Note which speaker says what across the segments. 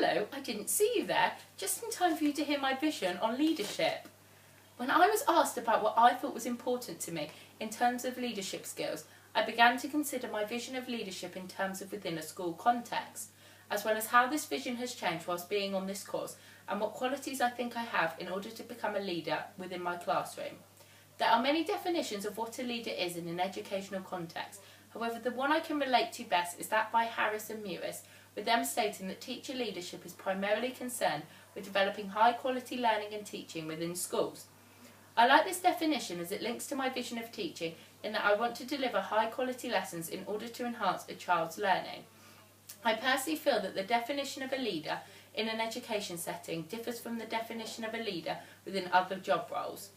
Speaker 1: Hello, I didn't see you there, just in time for you to hear my vision on leadership. When I was asked about what I thought was important to me in terms of leadership skills, I began to consider my vision of leadership in terms of within a school context, as well as how this vision has changed whilst being on this course and what qualities I think I have in order to become a leader within my classroom. There are many definitions of what a leader is in an educational context. However, the one I can relate to best is that by Harris and Mewis, with them stating that teacher leadership is primarily concerned with developing high quality learning and teaching within schools. I like this definition as it links to my vision of teaching in that I want to deliver high quality lessons in order to enhance a child's learning. I personally feel that the definition of a leader in an education setting differs from the definition of a leader within other job roles.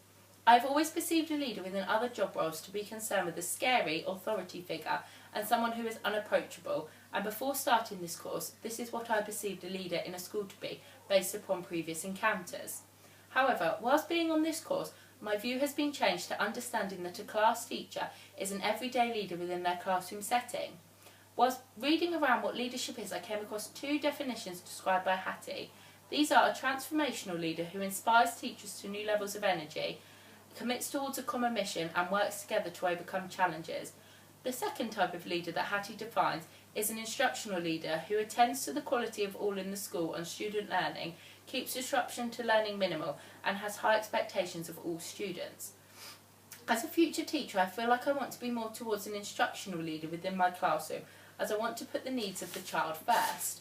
Speaker 1: I have always perceived a leader within other job roles to be concerned with a scary authority figure and someone who is unapproachable, and before starting this course, this is what I perceived a leader in a school to be based upon previous encounters. However, whilst being on this course, my view has been changed to understanding that a class teacher is an everyday leader within their classroom setting. Whilst reading around what leadership is, I came across two definitions described by Hattie. These are a transformational leader who inspires teachers to new levels of energy, commits towards a common mission and works together to overcome challenges. The second type of leader that Hattie defines is an instructional leader who attends to the quality of all in the school and student learning, keeps disruption to learning minimal and has high expectations of all students. As a future teacher, I feel like I want to be more towards an instructional leader within my classroom, as I want to put the needs of the child first.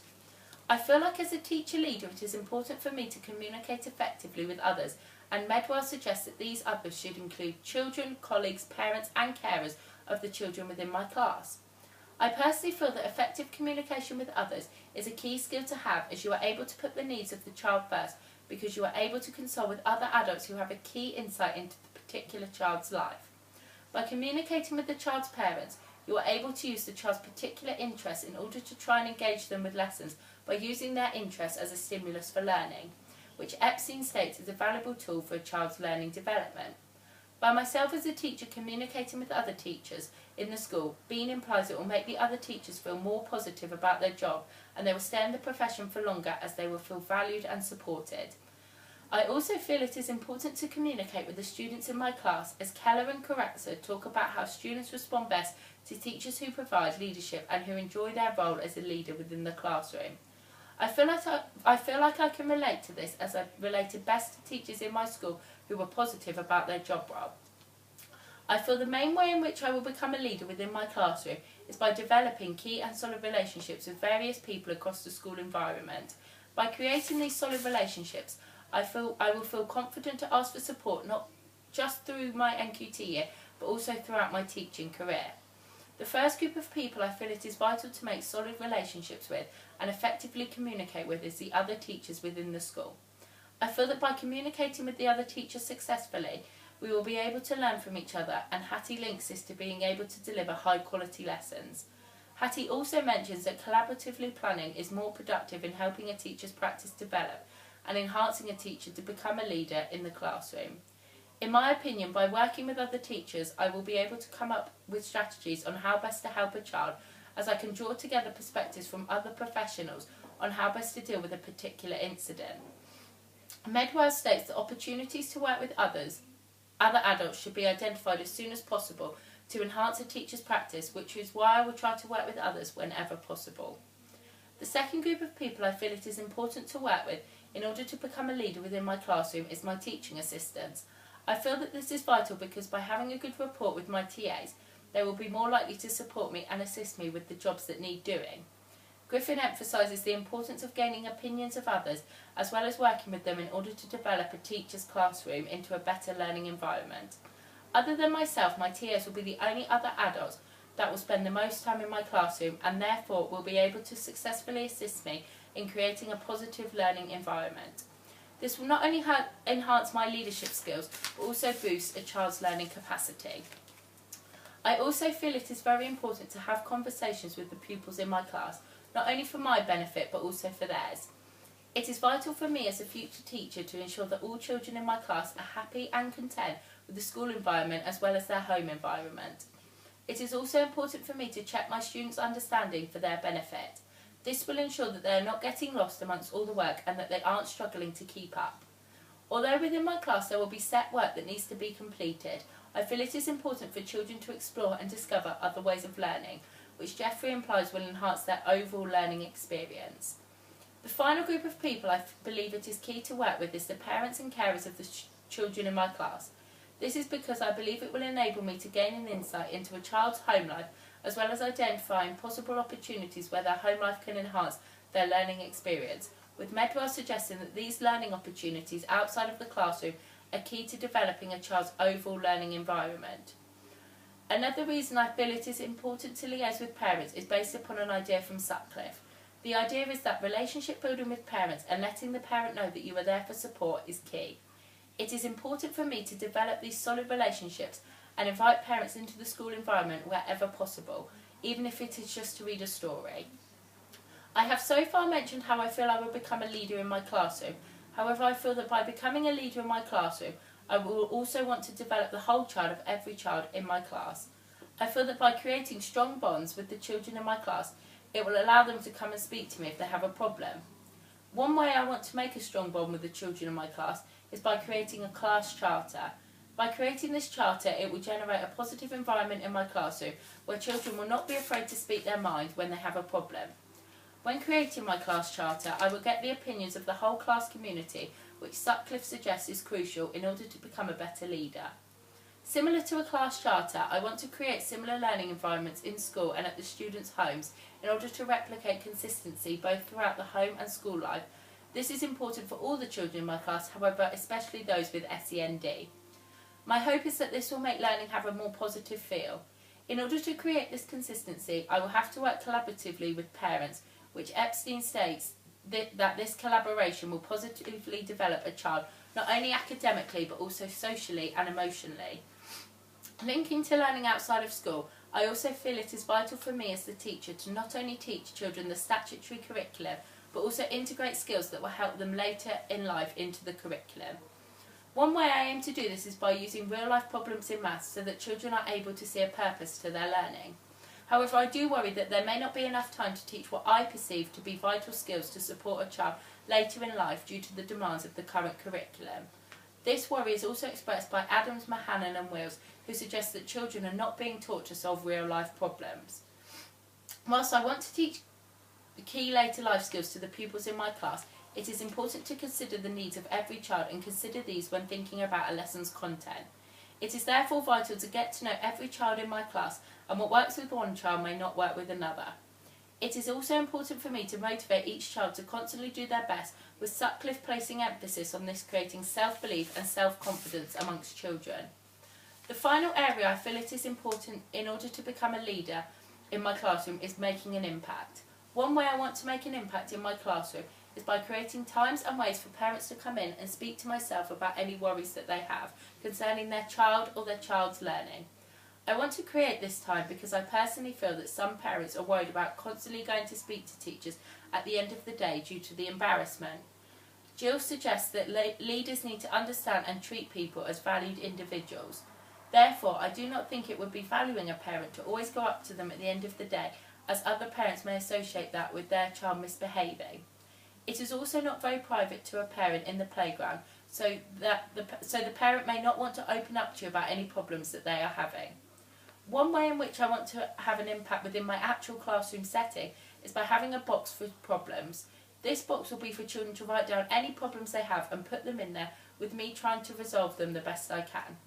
Speaker 1: I feel like as a teacher leader it is important for me to communicate effectively with others, and Medwell suggests that these others should include children, colleagues, parents and carers of the children within my class. I personally feel that effective communication with others is a key skill to have, as you are able to put the needs of the child first because you are able to consult with other adults who have a key insight into the particular child's life. By communicating with the child's parents, you are able to use the child's particular interests in order to try and engage them with lessons by using their interests as a stimulus for learning, which Epstein states is a valuable tool for a child's learning development. By myself as a teacher communicating with other teachers in the school, Bean implies it will make the other teachers feel more positive about their job and they will stay in the profession for longer as they will feel valued and supported. I also feel it is important to communicate with the students in my class, as Keller and Karatza talk about how students respond best to teachers who provide leadership and who enjoy their role as a leader within the classroom. I feel like I can relate to this, as I related best to teachers in my school who were positive about their job role. I feel the main way in which I will become a leader within my classroom is by developing key and solid relationships with various people across the school environment. By creating these solid relationships, I will feel confident to ask for support not just through my NQT year, but also throughout my teaching career. The first group of people I feel it is vital to make solid relationships with and effectively communicate with is the other teachers within the school. I feel that by communicating with the other teachers successfully, we will be able to learn from each other, and Hattie links this to being able to deliver high quality lessons. Hattie also mentions that collaboratively planning is more productive in helping a teacher's practice develop and enhancing a teacher to become a leader in the classroom. In my opinion, by working with other teachers, I will be able to come up with strategies on how best to help a child, as I can draw together perspectives from other professionals on how best to deal with a particular incident. Medwell states that opportunities to work with other adults should be identified as soon as possible to enhance a teacher's practice, which is why I will try to work with others whenever possible. The second group of people I feel it is important to work with in order to become a leader within my classroom is my teaching assistants. I feel that this is vital because by having a good rapport with my TAs, they will be more likely to support me and assist me with the jobs that need doing. Griffin emphasises the importance of gaining opinions of others, as well as working with them in order to develop a teacher's classroom into a better learning environment. Other than myself, my TAs will be the only other adults that will spend the most time in my classroom and therefore will be able to successfully assist me in creating a positive learning environment. This will not only enhance my leadership skills, but also boost a child's learning capacity. I also feel it is very important to have conversations with the pupils in my class, not only for my benefit but also for theirs. It is vital for me as a future teacher to ensure that all children in my class are happy and content with the school environment as well as their home environment. It is also important for me to check my students' understanding for their benefit. This will ensure that they are not getting lost amongst all the work and that they aren't struggling to keep up. Although within my class there will be set work that needs to be completed, I feel it is important for children to explore and discover other ways of learning, which Jeffrey implies will enhance their overall learning experience. The final group of people I believe it is key to work with is the parents and carers of the children in my class. This is because I believe it will enable me to gain an insight into a child's home life, as well as identifying possible opportunities where their home life can enhance their learning experience, with Medwell suggesting that these learning opportunities outside of the classroom are key to developing a child's overall learning environment. Another reason I feel it is important to liaise with parents is based upon an idea from Sutcliffe. The idea is that relationship building with parents and letting the parent know that you are there for support is key. It is important for me to develop these solid relationships and invite parents into the school environment wherever possible, even if it is just to read a story. I have so far mentioned how I feel I will become a leader in my classroom. However, I feel that by becoming a leader in my classroom, I will also want to develop the whole child of every child in my class. I feel that by creating strong bonds with the children in my class, it will allow them to come and speak to me if they have a problem. One way I want to make a strong bond with the children in my class is by creating a class charter. By creating this charter, it will generate a positive environment in my classroom where children will not be afraid to speak their mind when they have a problem. When creating my class charter, I will get the opinions of the whole class community, which Sutcliffe suggests is crucial in order to become a better leader. Similar to a class charter, I want to create similar learning environments in school and at the students' homes in order to replicate consistency both throughout the home and school life. This is important for all the children in my class, however, especially those with SEND. My hope is that this will make learning have a more positive feel. In order to create this consistency, I will have to work collaboratively with parents, which Epstein states that this collaboration will positively develop a child not only academically but also socially and emotionally. Linking to learning outside of school, I also feel it is vital for me as the teacher to not only teach children the statutory curriculum but also integrate skills that will help them later in life into the curriculum. One way I aim to do this is by using real-life problems in maths so that children are able to see a purpose to their learning. However, I do worry that there may not be enough time to teach what I perceive to be vital skills to support a child later in life due to the demands of the current curriculum. This worry is also expressed by Adams, Mahannon and Wills, who suggest that children are not being taught to solve real-life problems. Whilst I want to teach the key later life skills to the pupils in my class, it is important to consider the needs of every child and consider these when thinking about a lesson's content. It is therefore vital to get to know every child in my class, and what works with one child may not work with another. It is also important for me to motivate each child to constantly do their best, with Sutcliffe placing emphasis on this creating self-belief and self-confidence amongst children. The final area I feel it is important in order to become a leader in my classroom is making an impact. One way I want to make an impact in my classroom is by creating times and ways for parents to come in and speak to myself about any worries that they have concerning their child or their child's learning. I want to create this time because I personally feel that some parents are worried about constantly going to speak to teachers at the end of the day due to the embarrassment. Jill suggests that leaders need to understand and treat people as valued individuals. Therefore, I do not think it would be valuing a parent to always go up to them at the end of the day, as other parents may associate that with their child misbehaving. It is also not very private to a parent in the playground, so the parent may not want to open up to you about any problems that they are having. One way in which I want to have an impact within my actual classroom setting is by having a box for problems. This box will be for children to write down any problems they have and put them in there, with me trying to resolve them the best I can.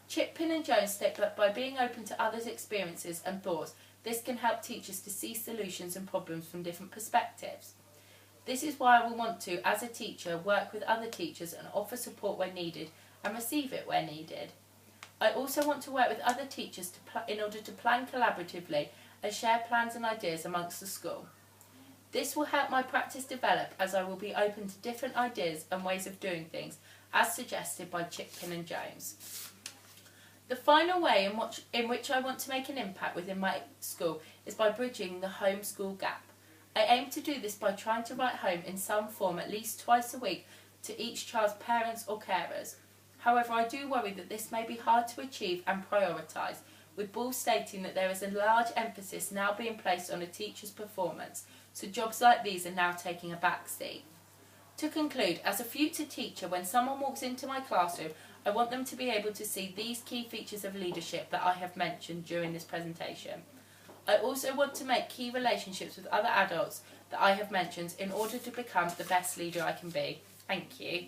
Speaker 1: Chippin and Jones state that by being open to others' experiences and thoughts, this can help teachers to see solutions and problems from different perspectives. This is why I will want to, as a teacher, work with other teachers and offer support where needed and receive it where needed. I also want to work with other teachers in order to plan collaboratively and share plans and ideas amongst the school. This will help my practice develop, as I will be open to different ideas and ways of doing things, as suggested by Chipkin and Jones. The final way in which I want to make an impact within my school is by bridging the home-school gap. I aim to do this by trying to write home in some form at least twice a week to each child's parents or carers. However, I do worry that this may be hard to achieve and prioritise, with Ball stating that there is a large emphasis now being placed on a teacher's performance, so jobs like these are now taking a backseat. To conclude, as a future teacher, when someone walks into my classroom, I want them to be able to see these key features of leadership that I have mentioned during this presentation. I also want to make key relationships with other adults that I have mentioned in order to become the best leader I can be. Thank you.